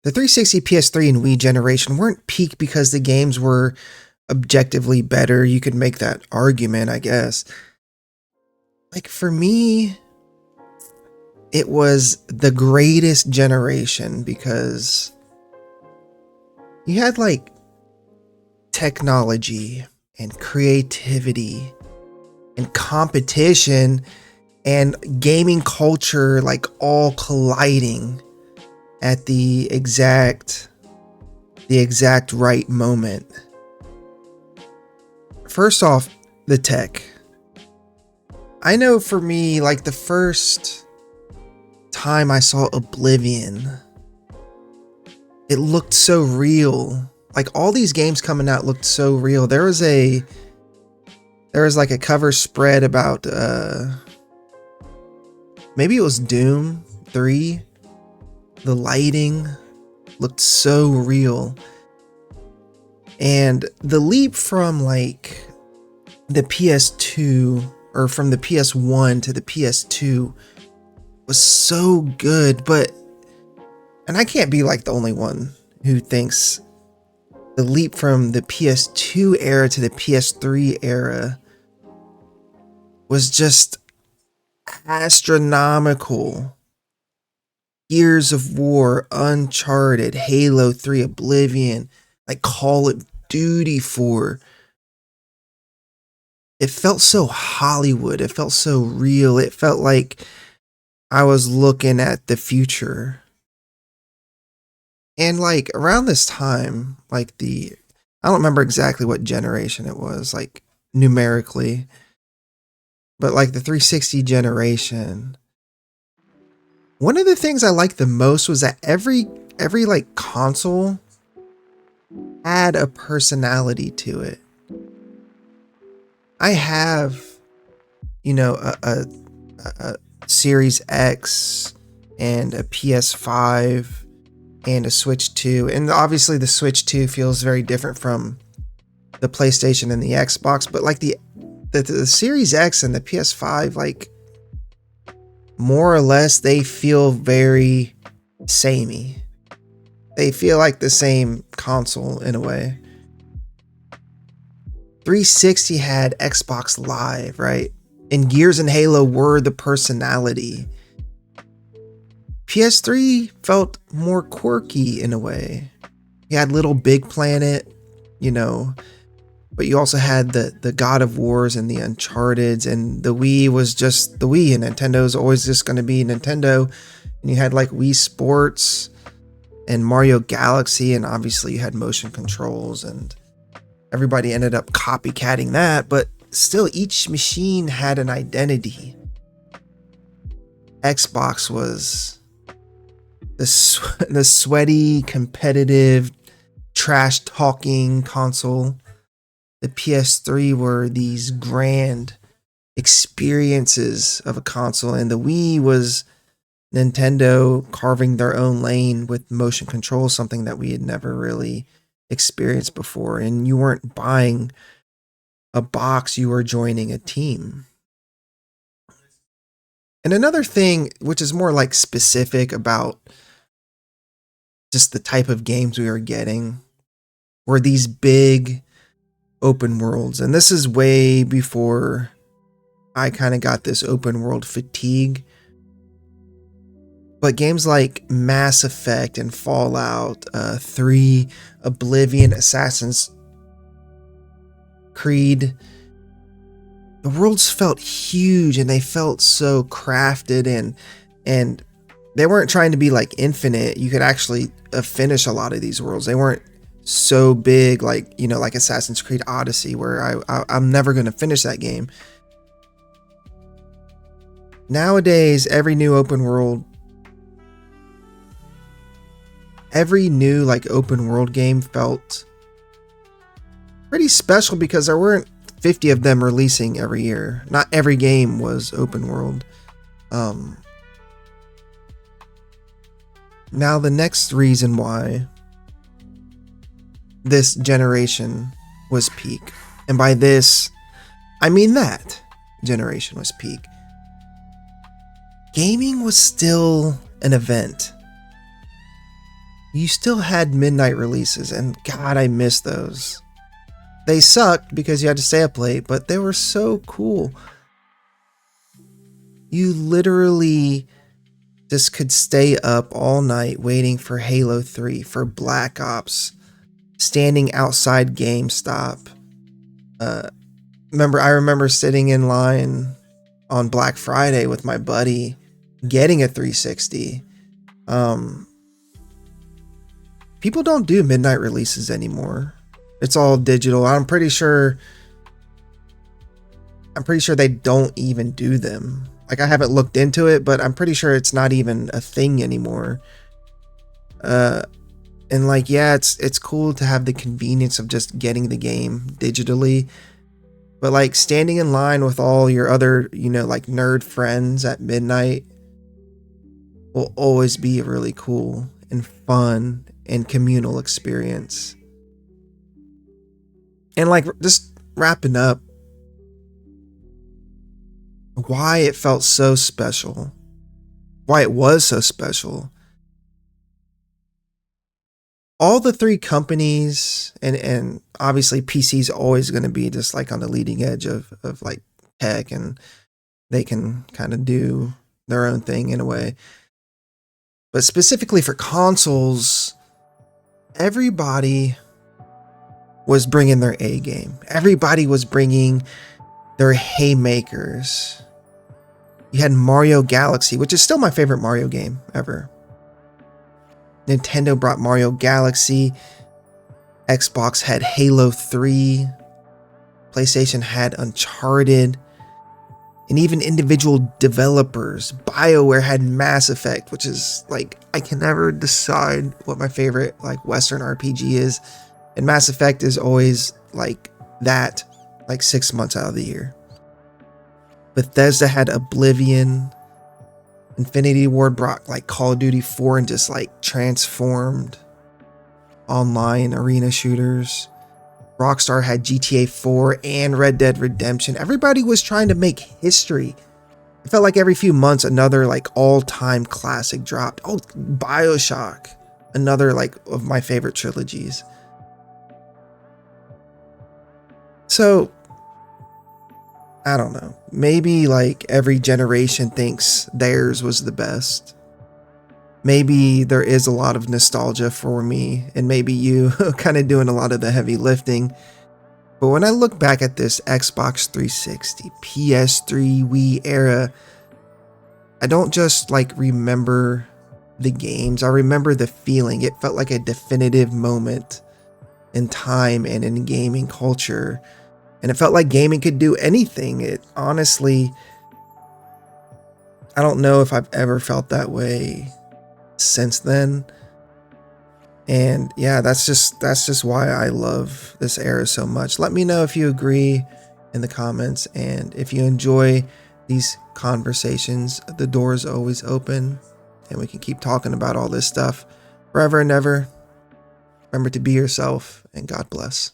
The 360, PS3, and Wii generation weren't peak because the games were objectively better. You could make that argument, I guess. Like, for me, it was the greatest generation because you had like technology and creativity and competition and gaming culture like all colliding at the exact right moment. First off, the tech. I know for me, like the first time I saw Oblivion, it looked so real. Like all these games coming out looked so real. There was like a cover spread about maybe it was Doom 3. The lighting looked so real. And the leap from like the PS2 or from the PS1 to the PS2 was so good, and I can't be like the only one who thinks the leap from the PS2 era to the PS3 era was just astronomical. Gears of War, Uncharted, Halo 3, Oblivion, like Call of Duty 4. It felt so Hollywood. It felt so real. It felt like I was looking at the future. And like around this time, like I don't remember exactly what generation it was, like numerically, but like the 360 generation. One of the things I liked the most was that every like console had a personality to it. I have, a Series X and a PS5 and a Switch 2. And obviously the Switch 2 feels very different from the PlayStation and the Xbox, but like the Series X and the PS5, like more or less they feel very samey. They feel like the same console in a way. 360 had Xbox Live, right? And Gears and Halo were the personality. PS3 felt more quirky in a way. You had Little Big Planet, but you also had the God of Wars and the Uncharted's, and the Wii was just the Wii, and Nintendo's always just going to be Nintendo. And you had like Wii Sports and Mario Galaxy, and obviously you had motion controls, and everybody ended up copycatting that, but still each machine had an identity. Xbox was the sweaty, competitive, trash-talking console. The PS3 were these grand experiences of a console, and the Wii was Nintendo carving their own lane with motion control, something that we had never really experienced before. And you weren't buying a box, you were joining a team. And another thing, which is more like specific about just the type of games we were getting, were these big open worlds. And this is way before I kind of got this open world fatigue. But games like Mass Effect and Fallout 3, Oblivion, Assassin's Creed, the worlds felt huge and they felt so crafted, and they weren't trying to be like infinite. You could actually finish a lot of these worlds. They weren't so big like Assassin's Creed Odyssey, where I'm never going to finish that game. Nowadays, every new open world game felt pretty special because there weren't 50 of them releasing every year. Not every game was open world. Now the next reason why this generation was peak, and by this I mean that generation was peak. Gaming was still an event. you still had midnight releases, and God, I miss those. They sucked because you had to stay up late, but they were so cool. You literally just could stay up all night waiting for Halo 3, for Black Ops, standing outside GameStop. I remember sitting in line on Black Friday with my buddy, getting a 360. People don't do midnight releases anymore. It's all digital. I'm pretty sure they don't even do them. Like, I haven't looked into it, but I'm pretty sure it's not even a thing anymore. And like, yeah, it's cool to have the convenience of just getting the game digitally. But like standing in line with all your other, like nerd friends at midnight will always be a really cool and fun and communal experience. And like, just wrapping up, why it felt so special, why it was so special. All the three companies, and obviously PC's always going to be just like on the leading edge of like tech, and they can kind of do their own thing in a way. But specifically for consoles, everybody was bringing their A game. Everybody was bringing their haymakers. You had Mario Galaxy, which is still my favorite Mario game ever. Nintendo brought Mario Galaxy. Xbox had Halo 3. PlayStation had Uncharted. And even individual developers. BioWare had Mass Effect, which is like, I can never decide what my favorite like Western RPG is. And Mass Effect is always like that, like 6 months out of the year. Bethesda had Oblivion. Infinity Ward brought like Call of Duty 4 and just like transformed online arena shooters. Rockstar had GTA 4 and Red Dead Redemption. Everybody was trying to make history. It felt like every few months another like all-time classic dropped. Oh, BioShock, another like of my favorite trilogies. So I don't know. Maybe like every generation thinks theirs was the best. Maybe there is a lot of nostalgia for me, and maybe you kind of doing a lot of the heavy lifting. But when I look back at this Xbox 360, PS3, Wii era, I don't just like remember the games. I remember the feeling. It felt like a definitive moment in time and in gaming culture. And it felt like gaming could do anything. It honestly, I don't know if I've ever felt that way since then. And yeah, that's just why I love this era so much. Let me know if you agree in the comments, and if you enjoy these conversations, the door is always open and we can keep talking about all this stuff forever and ever. Remember to be yourself, and God bless.